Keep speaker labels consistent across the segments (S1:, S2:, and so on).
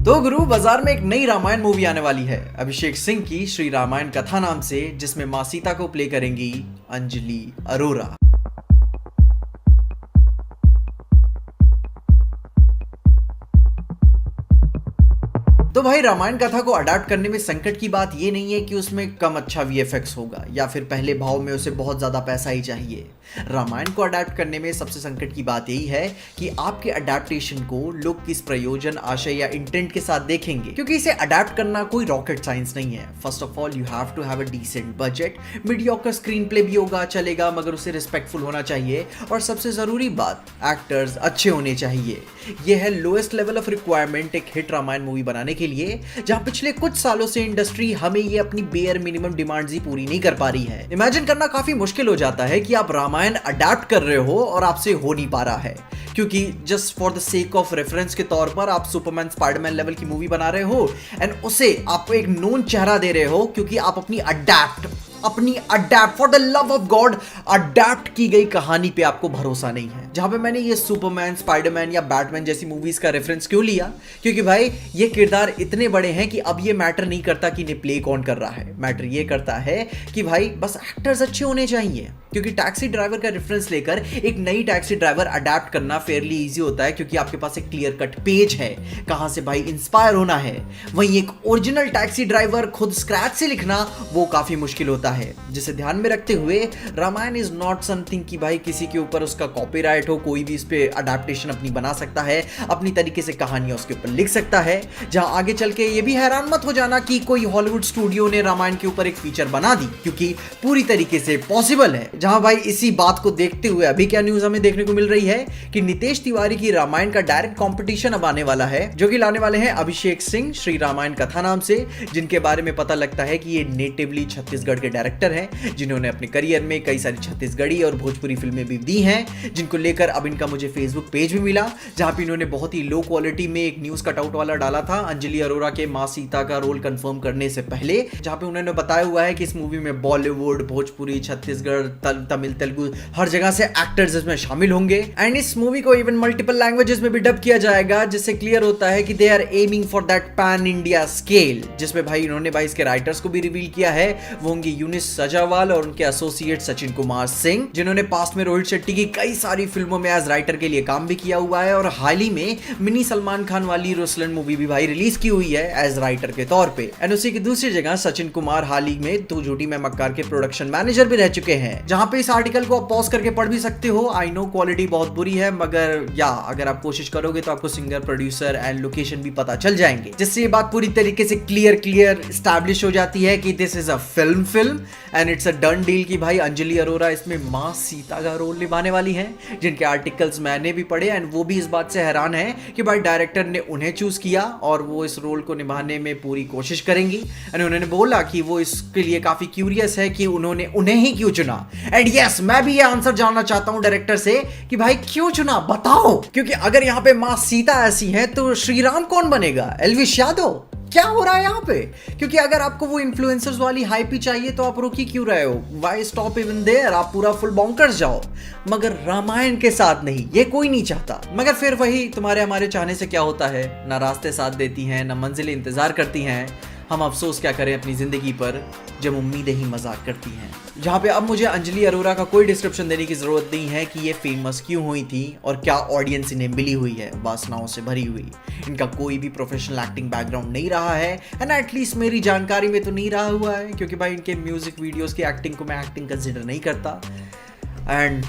S1: तो गुरु बाजार में एक नई रामायण मूवी आने वाली है अभिषेक सिंह की श्री रामायण कथा नाम से, जिसमें मां सीता को प्ले करेंगी अंजलि अरोरा। तो भाई रामायण कथा को अडैप्ट करने में संकट की बात ये नहीं है कि उसमें कम अच्छा वीएफएक्स होगा या फिर पहले भाव में उसे बहुत ज्यादा पैसा ही चाहिए। रामायण को अडैप्ट करने में सबसे संकट की बात यही है कि आपके अडैप्टेशन को लोग किस प्रयोजन, आशय या इंटेंट के साथ देखेंगे, क्योंकि इसे अडैप्ट करना कोई रॉकेट साइंस नहीं है। First of all you have to have a decent budget, mediocre screenplay भी होगा चलेगा, मगर उसे रिस्पेक्टफुल होना चाहिए, और सबसे जरूरी बात एक्टर्स अच्छे होने चाहिए। यह है लोएस्ट लेवल ऑफ रिक्वायरमेंट एक हिट रामायण मूवी बनाने के लिए, जहां पिछले कुछ सालों से इंडस्ट्री हमें ये अपनी बेयर मिनिमम डिमांड्स ही पूरी नहीं कर पा रही है। इमेजिन करना काफी मुश्किल हो जाता है कि आप रामायण अडैप्ट कर रहे हो और आपसे हो नहीं पा रहा है, क्योंकि just for the sake of reference के तौर पर आप सुपरमैन, स्पाइडरमैन लेवल की मूवी बना रहे हो एंड उसे आप एक नोन चेहरा दे रहे हो, क्योंकि आप अपनी adapt for the love of God adapt की गई कहानी पे आपको भरोसा नहीं है। जहां पे मैंने ये सुपरमैन, स्पाइडरमैन या बैटमैन जैसी मूवीज का रेफरेंस क्यों लिया, क्योंकि भाई ये किरदार इतने बड़े हैं कि अब ये मैटर नहीं करता कि इन्हें प्ले कौन कर रहा है, मैटर ये करता है कि भाई बस एक्टर्स अच्छे होने चाहिए। क्योंकि टैक्सी ड्राइवर का रेफरेंस लेकर एक नई टैक्सी ड्राइवर अडैप्ट करना फेयरली इजी होता है, क्योंकि आपके पास एक क्लियर कट पेज है कहां से भाई इंस्पायर होना है। वहीं एक ओरिजिनल टैक्सी ड्राइवर खुद स्क्रैच से लिखना वो काफी मुश्किल होता है, जिसे ध्यान में रखते हुए रामायण इज नॉट समथिंग कि भाई किसी के ऊपर उसका कॉपीराइट हो, कोई भी इस पे अडैप्टेशन अपनी बना सकता है, अपनी तरीके से कहानियां उसके ऊपर लिख सकता है। जहां आगे चल के ये भी हैरान मत हो जाना कि कोई हॉलीवुड स्टूडियो ने रामायण के ऊपर एक फीचर बना दी, क्योंकि पूरी तरीके से पॉसिबल है। जहां भाई इसी बात को देखते हुए अभी क्या न्यूज हमें देखने को मिल रही है कि नितेश तिवारी की रामायण का डायरेक्ट कंपटीशन अब आने वाला है, जो कि लाने वाले हैं अभिषेक सिंह श्री रामायण कथा नाम से, जिनके बारे में पता लगता है कि ये नेटिवली छत्तीसगढ़ के डायरेक्टर हैं, जिन्होंने अपने करियर में कई सारी छत्तीसगढ़ी और भोजपुरी फिल्में भी दी हैं, जिनको लेकर अब इनका मुझे फेसबुक पेज भी मिला, जहां पे इन्होंने बहुत ही लो क्वालिटी में एक न्यूज कटआउट वाला डाला था अंजलि अरोरा के मां सीता का रोल कंफर्म करने से पहले, जहां पे उन्होंने बताया हुआ है कि इस मूवी में बॉलीवुड, भोजपुरी, छत्तीसगढ़, तमिल, तेलुगु हर जगह से एक्टर्स इसमें शामिल होंगे एंड इस मूवी को इवन मल्टीपल लैंग्वेजेस में भी डब किया जाएगा, जिससे क्लियर होता है कि they are aiming for that pan India scale. जिसमें भाई इन्होंने भाई इसके राइटर्स को भी रिवील किया है, वो होंगे यूनिस सजावाल और उनके एसोसिएट सचिन कुमार सिंह, जिन्होंने पास्ट में रोहित शेट्टी की कई सारी फिल्मों में एज राइटर के लिए काम भी किया हुआ है, और हाल ही में मिनी सलमान खान वाली रुसलन मूवी भी भाई रिलीज की हुई है एज राइटर के तौर पे। एंड उसी की दूसरी जगह सचिन कुमार हाल ही में तू झूठी मैं मक्कार के प्रोडक्शन मैनेजर भी रह चुके हैं, जहां पे इस आर्टिकल को पॉज करके पढ़ भी सकते हो। आई नो क्वालिटी बहुत बुरी है, मगर या अगर आप कोशिश करोगे तो आपको सिंगर, प्रोड्यूसर एंड लोकेशन भी पता चल जाएंगे, जिससे ये बात पूरी तरीके से क्लियर एस्टैब्लिश हो जाती है कि this is a film and it's a done deal कि भाई अंजलि अरोरा इसमें मां सीता का रोल निभाने वाली हैं, जिनके आर्टिकल्स मैंने भी पढ़े एंड वो भी इस बात से हैरान है कि भाई डायरेक्टर ने उन्हें चूज किया और वो इस रोल को निभाने में पूरी कोशिश करेंगी। एंड उन्होंने बोला कि वो इसके लिए काफी क्यूरियस है कि उन्होंने उन्हें ही क्यों चुना। एंड यस, मैं भी ये आंसर जानना चाहता हूं डायरेक्टर से कि भाई क्यों चुना, बताओ, क्योंकि अगर यहाँ पे मां सीता ऐसी है तो श्री राम कौन बनेगा? एल्विश यादव? क्या हो रहा है यहाँ पे? क्योंकि अगर आपको वो इन्फ्लुएंसर्स वाली हाइप ही चाहिए तो आप रुकी क्यों रहे हो? Why stop even there? आप पूरा फुल बॉन्कर्स जाओ, मगर रामायण के साथ नहीं, ये कोई नहीं चाहता। मगर फिर वही तुम्हारे हमारे चाहने से क्या होता है, ना रास्ते साथ देती हैं, ना मंजिलें इंतजार करती हैं। हम अफसोस क्या करें अपनी जिंदगी पर जब उम्मीदें ही मजाक करती हैं। जहाँ पे अब मुझे अंजलि अरोरा का कोई डिस्क्रिप्शन देने की जरूरत नहीं है कि ये फेमस क्यों हुई थी और क्या ऑडियंस इन्हें मिली हुई है, वासनाओं से भरी हुई। इनका कोई भी प्रोफेशनल एक्टिंग बैकग्राउंड नहीं रहा है एंड एटलीस्ट मेरी जानकारी में तो नहीं रहा हुआ है, क्योंकि भाई इनके म्यूजिक वीडियोस की एक्टिंग को मैं एक्टिंग कंसिडर नहीं करता। एंड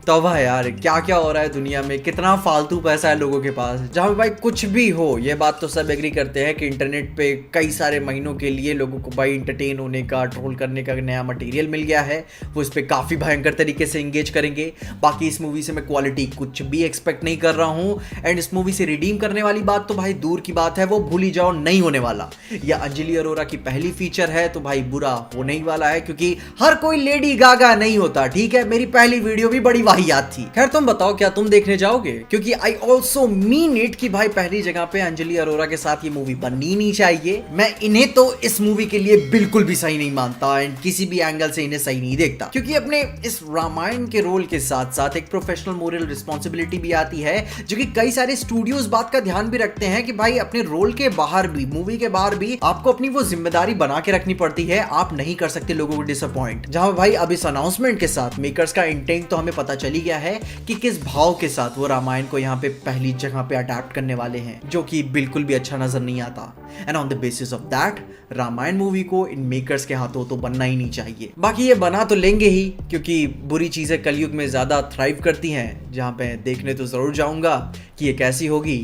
S1: तौबा यार, क्या क्या हो रहा है दुनिया में, कितना फालतू पैसा है लोगों के पास। जहाँ भाई कुछ भी हो, ये बात तो सब एग्री करते हैं कि इंटरनेट पे कई सारे महीनों के लिए लोगों को भाई इंटरटेन होने का, ट्रोल करने का नया मटेरियल मिल गया है, वो इस पे काफ़ी भयंकर तरीके से इंगेज करेंगे। बाकी इस मूवी से मैं क्वालिटी कुछ भी एक्सपेक्ट नहीं कर रहा हूँ एंड इस मूवी से रिडीम करने वाली बात तो भाई दूर की बात है, वो भूल ही जाओ, नहीं होने वाला। या अंजलि अरोरा की पहली फीचर है तो भाई बुरा होने ही वाला है, क्योंकि हर कोई लेडी गागा नहीं होता, ठीक है? मेरी पहली वीडियो भी बड़ी वाहियात थी। खैर तुम बताओ क्या तुम देखने जाओगे? क्योंकि आई ऑल्सो मीन इट कि भाई पहली जगह पे अंजलि अरोरा के साथ ये मूवी बननी नहीं चाहिए। मैं इन्हें तो इस मूवी के लिए बिल्कुल भी सही नहीं मानता एंड किसी भी एंगल से इन्हें सही नहीं देखता, क्योंकि अपने इस रामायण के रोल के साथ साथ एक प्रोफेशनल मोरल रिस्पॉन्सिबिलिटी भी आती है, जो कि कई सारे स्टूडियोज बात का ध्यान भी रखते हैं कि भाई अपने रोल के बाहर भी, मूवी के बाहर भी आपको अपनी वो जिम्मेदारी बना के रखनी पड़ती है। आप नहीं कर सकते लोगों को डिसअपॉइंट। जहां भाई अब इस अनाउंसमेंट के साथ मेकर्स का इंटेंट तो हमें पता चली गया है कि किस भाव के साथ वो रामायण को यहाँ पे पहली जगह पे अडैप्ट करने वाले हैं, जो कि बिल्कुल भी अच्छा नजर नहीं आता। And on the basis of that Ramayan movie को इन मेकर्स के हाथों तो बनना ही नहीं चाहिए। बाकी ये बना तो लेंगे ही, क्योंकि बुरी चीजें कलयुग में ज्यादा थ्राइव करती हैं। जहां पे देखने तो जरूर जाऊंगा कि ये कैसी होगी,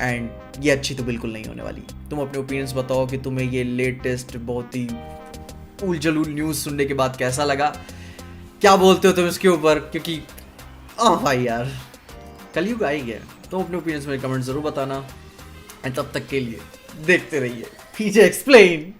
S1: एंड ये अच्छी तो बिल्कुल नहीं होने वाली। तुम अपने ओपिनियंस बताओ कि तुम्हें ये लेटेस्ट बहुत ही उलझुल न्यूज सुनने के बाद कैसा लगा, क्या बोलते हो तुम इसके ऊपर? क्योंकि भाई यार कलयुग आ ही गया। तो अपने ओपिनियंस में कमेंट जरूर बताना, एंड तब तक के लिए देखते रहिए पीजे एक्सप्लेन।